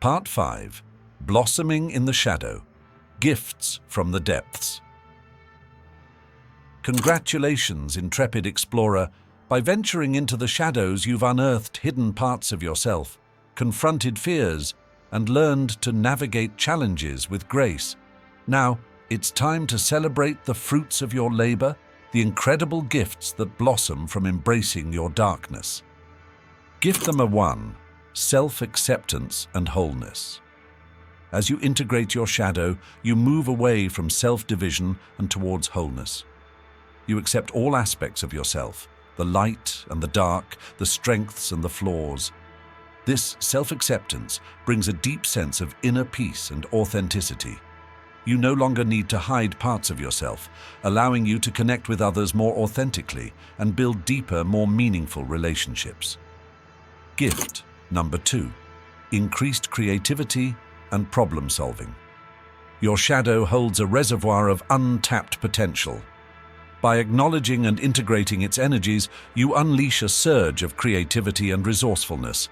Part 5. Blossoming in the Shadow. Gifts from the Depths. Congratulations, intrepid explorer. By venturing into the shadows, you've unearthed hidden parts of yourself, confronted fears, and learned to navigate challenges with grace. Now, it's time to celebrate the fruits of your labor, the incredible gifts that blossom from embracing your darkness. Gift number 1. Self-acceptance and wholeness. As you integrate your shadow, you move away from self-division and towards wholeness. You accept all aspects of yourself, the light and the dark, the strengths and the flaws. This self-acceptance brings a deep sense of inner peace and authenticity. You no longer need to hide parts of yourself, allowing you to connect with others more authentically and build deeper, more meaningful relationships. Gift number 2. Increased creativity and problem solving. Your shadow holds a reservoir of untapped potential. By acknowledging and integrating its energies, you unleash a surge of creativity and resourcefulness.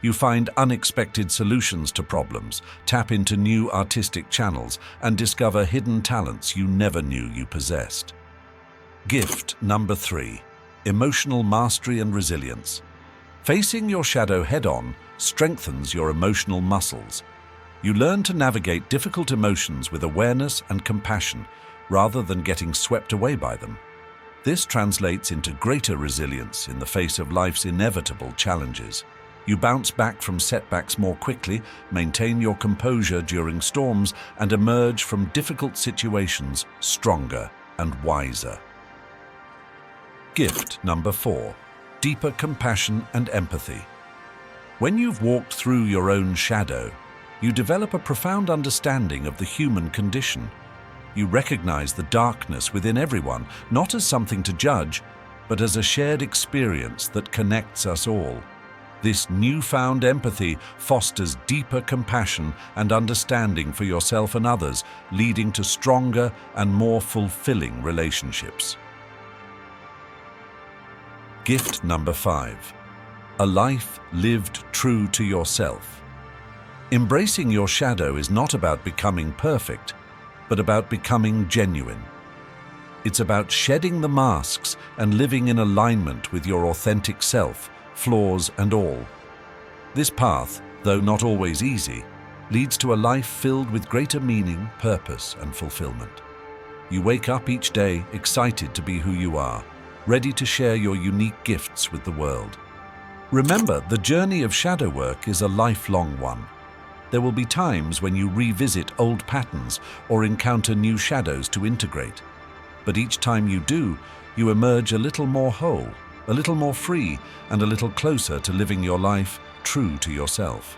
You find unexpected solutions to problems, tap into new artistic channels, and discover hidden talents you never knew you possessed. Gift number 3. Emotional mastery and resilience. Facing your shadow head-on strengthens your emotional muscles. You learn to navigate difficult emotions with awareness and compassion, rather than getting swept away by them. This translates into greater resilience in the face of life's inevitable challenges. You bounce back from setbacks more quickly, maintain your composure during storms, and emerge from difficult situations stronger and wiser. Gift number 4. Deeper compassion and empathy. When you've walked through your own shadow, you develop a profound understanding of the human condition. You recognize the darkness within everyone, not as something to judge, but as a shared experience that connects us all. This newfound empathy fosters deeper compassion and understanding for yourself and others, leading to stronger and more fulfilling relationships. Gift number 5. A life lived true to yourself. Embracing your shadow is not about becoming perfect, but about becoming genuine. It's about shedding the masks and living in alignment with your authentic self, flaws and all. This path, though not always easy, leads to a life filled with greater meaning, purpose, and fulfillment. You wake up each day excited to be who you are, ready to share your unique gifts with the world. Remember, the journey of shadow work is a lifelong one. There will be times when you revisit old patterns or encounter new shadows to integrate. But each time you do, you emerge a little more whole, a little more free, and a little closer to living your life true to yourself.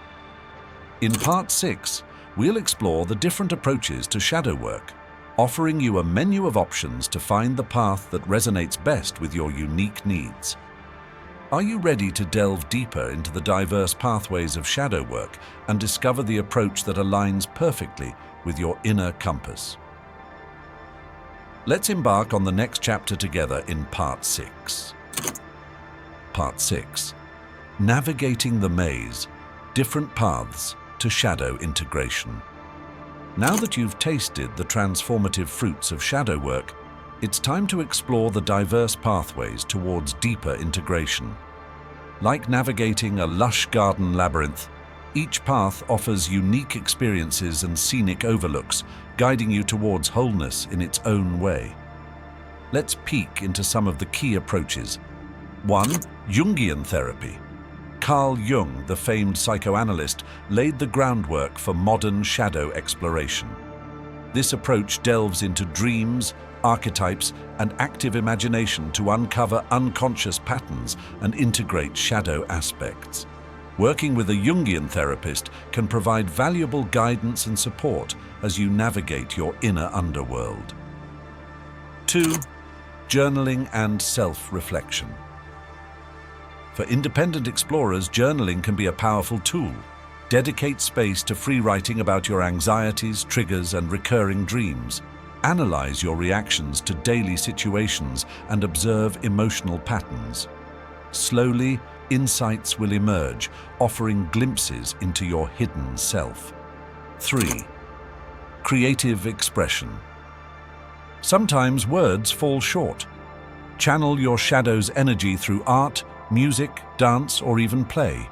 In Part 6, we'll explore the different approaches to shadow work, offering you a menu of options to find the path that resonates best with your unique needs. Are you ready to delve deeper into the diverse pathways of shadow work and discover the approach that aligns perfectly with your inner compass? Let's embark on the next chapter together in Part 6. Part 6. Navigating the maze, different paths to shadow integration. Now that you've tasted the transformative fruits of shadow work, it's time to explore the diverse pathways towards deeper integration. Like navigating a lush garden labyrinth, each path offers unique experiences and scenic overlooks, guiding you towards wholeness in its own way. Let's peek into some of the key approaches. 1. Jungian therapy. Carl Jung, the famed psychoanalyst, laid the groundwork for modern shadow exploration. This approach delves into dreams, archetypes, and active imagination to uncover unconscious patterns and integrate shadow aspects. Working with a Jungian therapist can provide valuable guidance and support as you navigate your inner underworld. 2. Journaling and self-reflection. For independent explorers, journaling can be a powerful tool. Dedicate space to free writing about your anxieties, triggers, and recurring dreams. Analyze your reactions to daily situations and observe emotional patterns. Slowly, insights will emerge, offering glimpses into your hidden self. 3. Creative expression. Sometimes words fall short. Channel your shadow's energy through art, music, dance, or even play.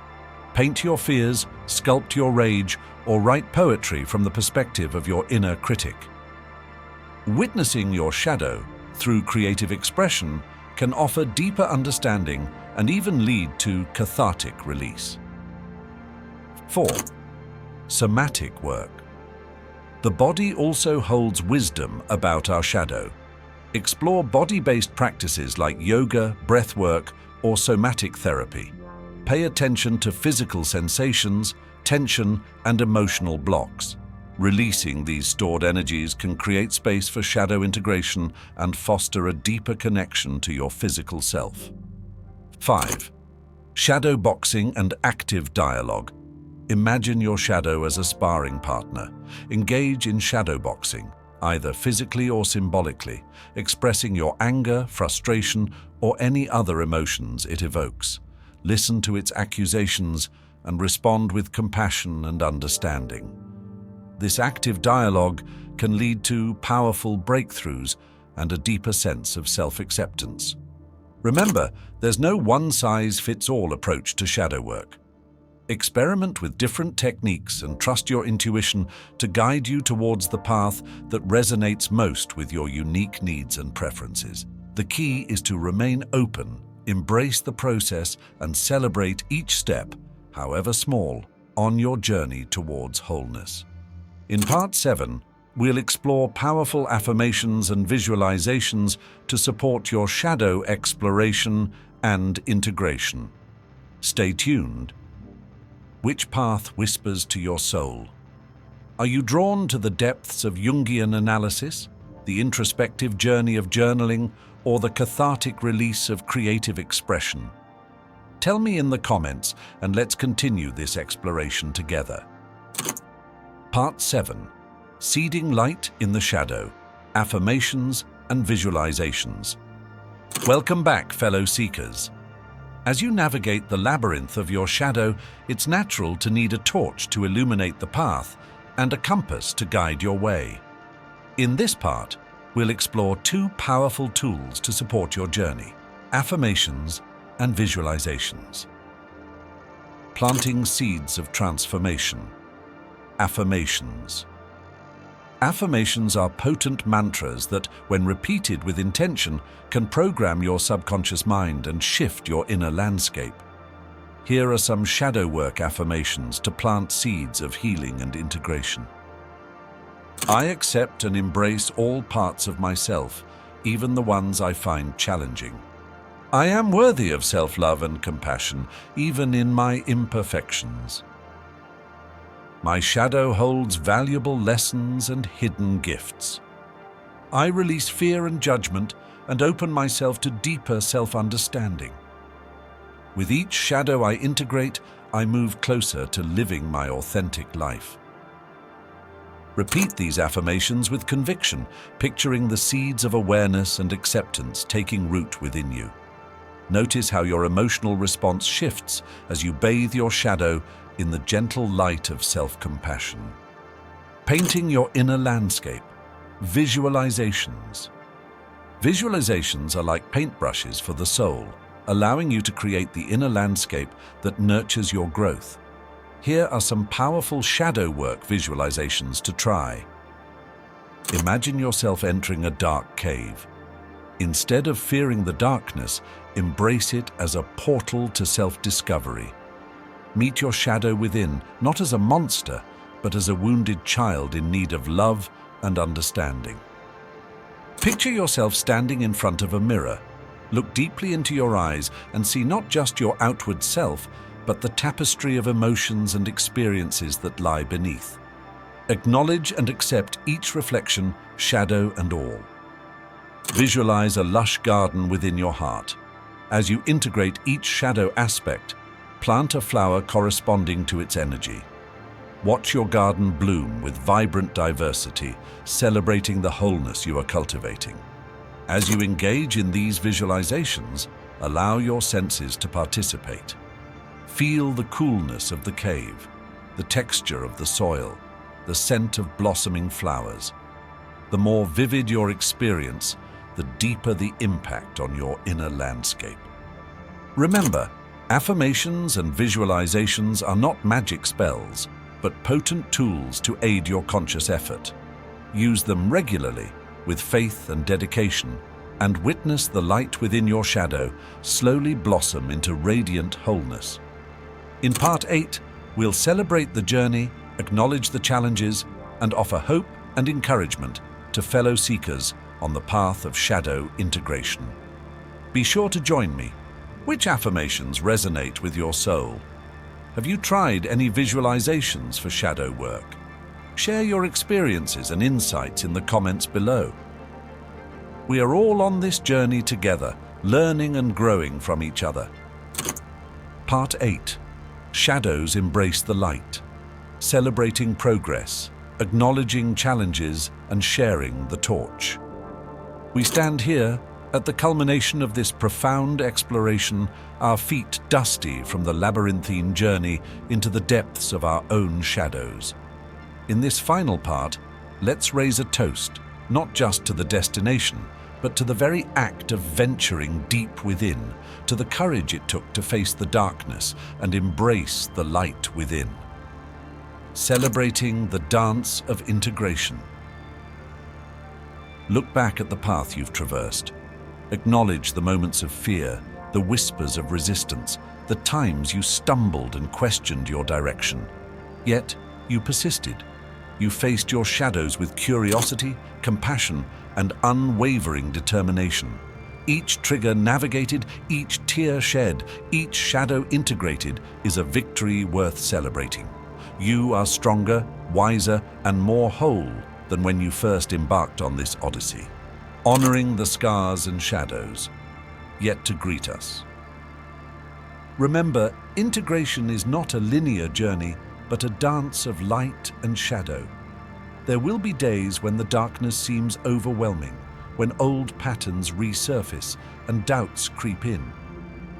Paint your fears, sculpt your rage, or write poetry from the perspective of your inner critic. Witnessing your shadow through creative expression can offer deeper understanding and even lead to cathartic release. 4. Somatic work. The body also holds wisdom about our shadow. Explore body-based practices like yoga, breathwork, or somatic therapy. Pay attention to physical sensations, tension, and emotional blocks. Releasing these stored energies can create space for shadow integration and foster a deeper connection to your physical self. 5. Shadow boxing and active dialogue. Imagine your shadow as a sparring partner. Engage in shadow boxing, either physically or symbolically, expressing your anger, frustration, or any other emotions it evokes. Listen to its accusations and respond with compassion and understanding. This active dialogue can lead to powerful breakthroughs and a deeper sense of self-acceptance. Remember, there's no one-size-fits-all approach to shadow work. Experiment with different techniques and trust your intuition to guide you towards the path that resonates most with your unique needs and preferences. The key is to remain open, embrace the process, and celebrate each step, however small, on your journey towards wholeness. In Part 7, we'll explore powerful affirmations and visualizations to support your shadow exploration and integration. Stay tuned. Which path whispers to your soul? Are you drawn to the depths of Jungian analysis, the introspective journey of journaling, or the cathartic release of creative expression? Tell me in the comments, and let's continue this exploration together. Part 7. Seeding Light in the Shadow, Affirmations and Visualizations. Welcome back, fellow seekers. As you navigate the labyrinth of your shadow, it's natural to need a torch to illuminate the path and a compass to guide your way. In this part, we'll explore two powerful tools to support your journey: affirmations and visualizations. Planting seeds of transformation. Affirmations. Affirmations are potent mantras that, when repeated with intention, can program your subconscious mind and shift your inner landscape. Here are some shadow work affirmations to plant seeds of healing and integration. I accept and embrace all parts of myself, even the ones I find challenging. I am worthy of self-love and compassion, even in my imperfections. My shadow holds valuable lessons and hidden gifts. I release fear and judgment and open myself to deeper self-understanding. With each shadow I integrate, I move closer to living my authentic life. Repeat these affirmations with conviction, picturing the seeds of awareness and acceptance taking root within you. Notice how your emotional response shifts as you bathe your shadow in the gentle light of self-compassion. Painting your inner landscape. Visualizations. Visualizations are like paintbrushes for the soul, allowing you to create the inner landscape that nurtures your growth. Here are some powerful shadow work visualizations to try. Imagine yourself entering a dark cave. Instead of fearing the darkness, embrace it as a portal to self-discovery. Meet your shadow within, not as a monster, but as a wounded child in need of love and understanding. Picture yourself standing in front of a mirror. Look deeply into your eyes and see not just your outward self, but the tapestry of emotions and experiences that lie beneath. Acknowledge and accept each reflection, shadow and all. Visualize a lush garden within your heart. As you integrate each shadow aspect, plant a flower corresponding to its energy. Watch your garden bloom with vibrant diversity, celebrating the wholeness you are cultivating. As you engage in these visualizations, Allow your senses to participate. Feel the coolness of the cave, the texture of the soil, the scent of blossoming flowers. The more vivid your experience, the deeper the impact on your inner landscape. Remember, affirmations and visualizations are not magic spells, but potent tools to aid your conscious effort. Use them regularly, with faith and dedication, and witness the light within your shadow slowly blossom into radiant wholeness. In Part 8, we'll celebrate the journey, acknowledge the challenges, and offer hope and encouragement to fellow seekers on the path of shadow integration. Be sure to join me. Which affirmations resonate with your soul? Have you tried any visualizations for shadow work? Share your experiences and insights in the comments below. We are all on this journey together, learning and growing from each other. Part 8. Shadows embrace the light. Celebrating progress, acknowledging challenges, and sharing the torch. We stand here, at the culmination of this profound exploration, our feet dusty from the labyrinthine journey into the depths of our own shadows. In this final part, let's raise a toast, not just to the destination, but to the very act of venturing deep within, to the courage it took to face the darkness and embrace the light within. Celebrating the dance of integration. Look back at the path you've traversed. Acknowledge the moments of fear, the whispers of resistance, the times you stumbled and questioned your direction. Yet, you persisted. You faced your shadows with curiosity, compassion, and unwavering determination. Each trigger navigated, each tear shed, each shadow integrated is a victory worth celebrating. You are stronger, wiser, and more whole than when you first embarked on this odyssey, honoring the scars and shadows yet to greet us. Remember, integration is not a linear journey, but a dance of light and shadow. There will be days when the darkness seems overwhelming, when old patterns resurface and doubts creep in.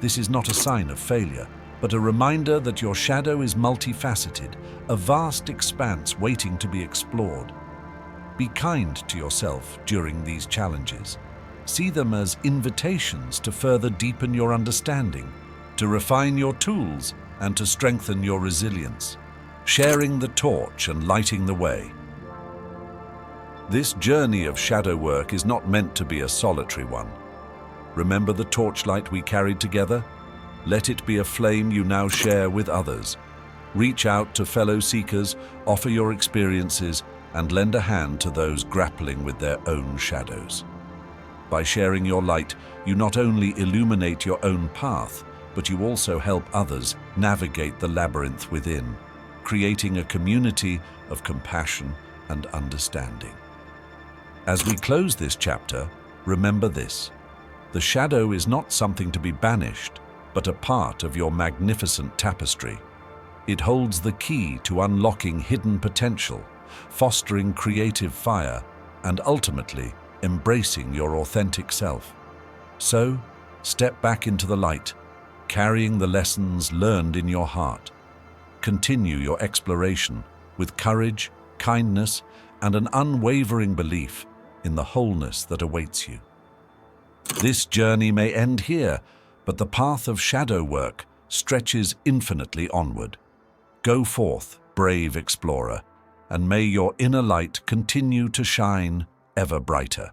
This is not a sign of failure, but a reminder that your shadow is multifaceted, a vast expanse waiting to be explored. Be kind to yourself during these challenges. See them as invitations to further deepen your understanding, to refine your tools, and to strengthen your resilience, sharing the torch and lighting the way. This journey of shadow work is not meant to be a solitary one. Remember the torchlight we carried together? Let it be a flame you now share with others. Reach out to fellow seekers, offer your experiences, and lend a hand to those grappling with their own shadows. By sharing your light, you not only illuminate your own path, but you also help others navigate the labyrinth within, creating a community of compassion and understanding. As we close this chapter, remember this: the shadow is not something to be banished, but a part of your magnificent tapestry. It holds the key to unlocking hidden potential, fostering creative fire, and ultimately embracing your authentic self. So, step back into the light, carrying the lessons learned in your heart. Continue your exploration with courage, kindness, and an unwavering belief in the wholeness that awaits you. This journey may end here, but the path of shadow work stretches infinitely onward. Go forth, brave explorer, and may your inner light continue to shine ever brighter.